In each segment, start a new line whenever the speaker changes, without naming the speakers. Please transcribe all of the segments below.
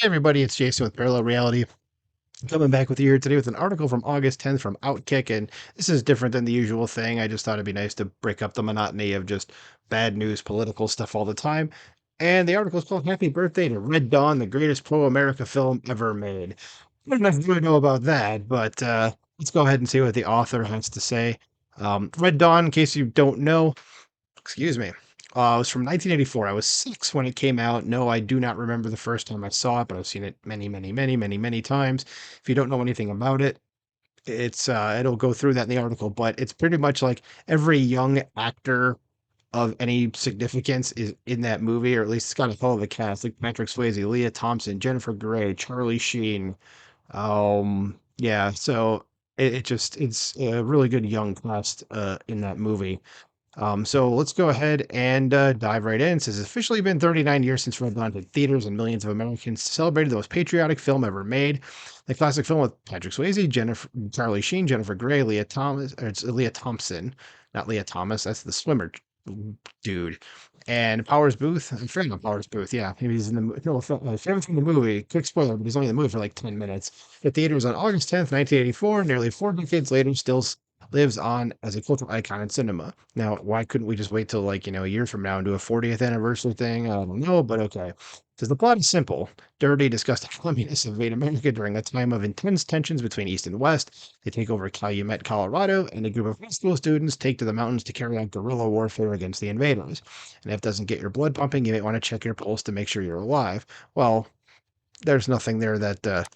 Hey everybody, it's Jason with Parallel Reality. Coming back with you here today with an article from August 10th from Outkick, and this is different than the usual thing. I just thought it'd be nice to break up the monotony of just bad news, political stuff all the time. And the article is called Happy Birthday to Red Dawn, the greatest pro-America film ever made. I don't necessarily know about that, but let's go ahead and see what the author has to say. Red Dawn, in case you don't know, excuse me. It was from 1984. I was 6 when it came out. No, I do not remember the first time I saw it, but I've seen it many, many, many, many, many times. If you don't know anything about it, it'll go through that in the article, but it's pretty much like every young actor of any significance is in that movie, or at least it's got a hell of a cast, like Patrick Swayze, Leah Thompson, Jennifer Grey, Charlie Sheen. Yeah, so it's a really good young cast in that movie. So let's go ahead and dive right in. It says, it's officially been 39 years since Red Dawn hit theaters, and millions of Americans celebrated the most patriotic film ever made. The classic film with Patrick Swayze, Charlie Sheen, Jennifer Grey, Leah Thomas, or it's Leah Thompson, not Leah Thomas. That's the swimmer dude. And Powers Booth, I'm forgetting about Powers Booth. Yeah, he was in the no, if you haven't seen the movie, quick spoiler, but he's only in the movie for like 10 minutes. The theaters on August 10th, 1984. Nearly 4 decades later, still lives on as a cultural icon in cinema. Now, why couldn't we just wait till like, a year from now and do a 40th anniversary thing? I don't know, but okay. Says the plot is simple. Dirty, disgusting communists invade America during a time of intense tensions between East and West. They take over Calumet, Colorado, and a group of high school students take to the mountains to carry out guerrilla warfare against the invaders. And if it doesn't get your blood pumping, you might want to check your pulse to make sure you're alive. Well, there's nothing there that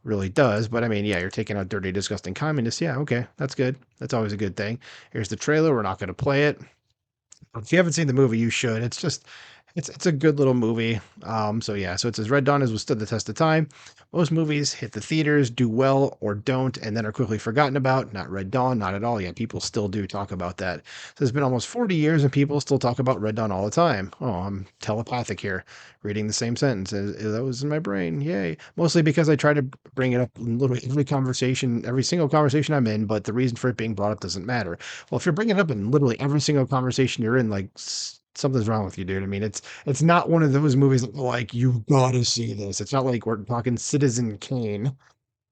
really does. But I mean, yeah, you're taking out dirty, disgusting communists. Yeah, okay, that's good. That's always a good thing. Here's the trailer. We're not going to play it. If you haven't seen the movie, you should. It's a good little movie. So yeah, so it says Red Dawn has withstood the test of time. Most movies hit the theaters, do well or don't, and then are quickly forgotten about. Not Red Dawn, not at all. Yeah, people still do talk about that. So it's been almost 40 years and people still talk about Red Dawn all the time. Oh, I'm telepathic here, reading the same sentence. That was in my brain. Yay. Mostly because I try to bring it up in literally every conversation, every single conversation I'm in, but the reason for it being brought up doesn't matter. Well, if you're bringing it up in literally every single conversation you're in, like something's wrong with you, dude. I mean, it's not one of those movies that like you gotta see this. It's not like we're talking Citizen Kane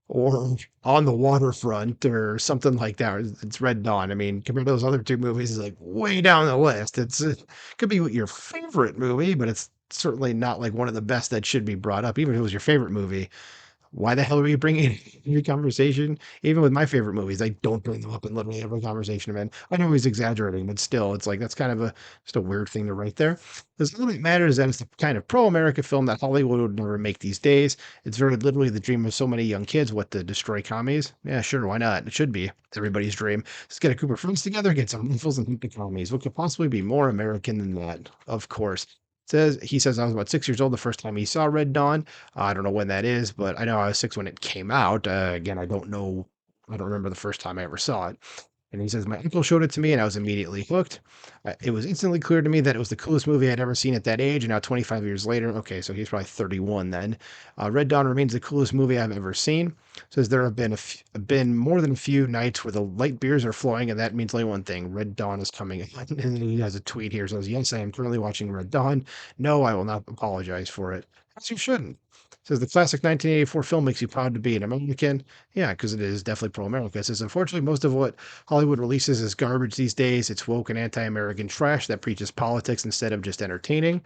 or On the Waterfront or something like that. It's Red Dawn. I mean, compared to those other two movies, it's like way down the list. It could be your favorite movie, but it's certainly not like one of the best that should be brought up. Even if it was your favorite movie, why the hell are you bringing it in every conversation? Even with my favorite movies, I don't bring them up in literally every conversation I'm in. I know he's exaggerating, but still, it's like that's kind of just a weird thing to write there. Because all that matters is that it's the kind of pro-America film that Hollywood would never make these days. It's very literally the dream of so many young kids. What, to destroy commies? Yeah, sure, why not? It should be everybody's dream. Let's get a group of friends together, get some rifles, and hit the commies. What could possibly be more American than that? Of course. He says I was about 6 years old the first time he saw Red Dawn. I don't know when that is, but I know I was 6 when it came out. Again, I don't know. I don't remember the first time I ever saw it. And he says, my uncle showed it to me and I was immediately hooked. It was instantly clear to me that it was the coolest movie I'd ever seen at that age. And now 25 years later, okay, so he's probably 31 then. Red Dawn remains the coolest movie I've ever seen. Says there have been more than a few nights where the light beers are flowing, and that means only one thing: Red Dawn is coming. And he has a tweet here says, "Yes, I am currently watching Red Dawn. No, I will not apologize for it." As you shouldn't. Says the classic 1984 film makes you proud to be an American. Yeah, because it is definitely pro-America. It says, unfortunately, most of what Hollywood releases is garbage these days. It's woke and anti-American trash that preaches politics instead of just entertaining.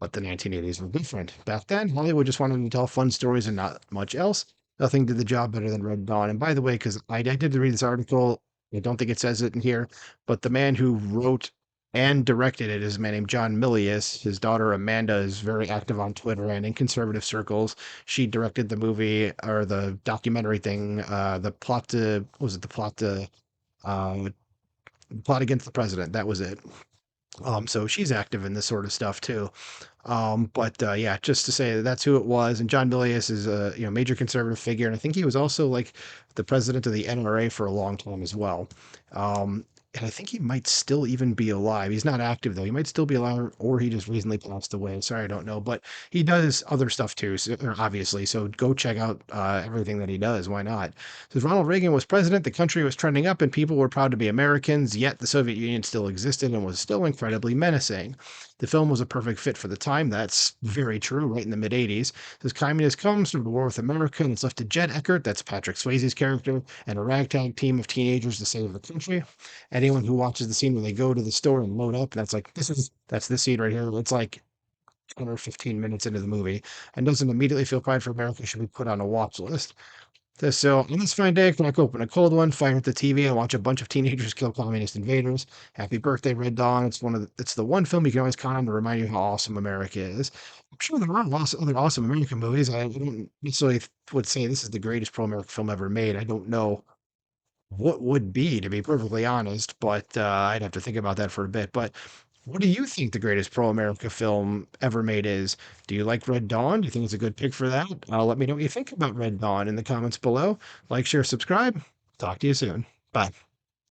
But the 1980s were different. Back then, Hollywood just wanted to tell fun stories and not much else. Nothing did the job better than Red Dawn. And by the way, because I did read this article, I don't think it says it in here, but the man who wrote and directed it is a man named John Milius. His daughter Amanda is very active on Twitter and in conservative circles. She directed the movie or the documentary thing, the plot to what was it the uh plot against the president. That was it. So she's active in this sort of stuff too. But yeah, just to say that that's who it was. And John Milius is a major conservative figure, and I think he was also like the president of the NRA for a long time as well. And I think he might still even be alive. He's not active though. He might still be alive, or he just recently passed away. Sorry, I don't know. But he does other stuff too, so, obviously. So go check out everything that he does. Why not? So Ronald Reagan was president, the country was trending up, and people were proud to be Americans. Yet the Soviet Union still existed and was still incredibly menacing. The film was a perfect fit for the time. That's very true, right in the mid 80s. As communist comes from the war with America and it's left to Jed Eckert, that's Patrick Swayze's character, and a ragtag team of teenagers to save the country. Anyone who watches the scene where they go to the store and load up, that's like, that's this scene right here. It's like 10 or 15 minutes into the movie and doesn't immediately feel Pride for America should be put on a watch list. So on this fine day, crack open a cold one, fire at the TV, and watch a bunch of teenagers kill communist invaders. Happy birthday, Red Dawn! It's the one film you can always count on to remind you how awesome America is. I'm sure there are lots of other awesome American movies. I don't necessarily would say this is the greatest pro-American film ever made. I don't know what would be, to be perfectly honest, but I'd have to think about that for a bit. But what do you think the greatest pro-America film ever made is? Do you like Red Dawn? Do you think it's a good pick for that? Let me know what you think about Red Dawn in the comments below. Like, share, subscribe. Talk to you soon. Bye.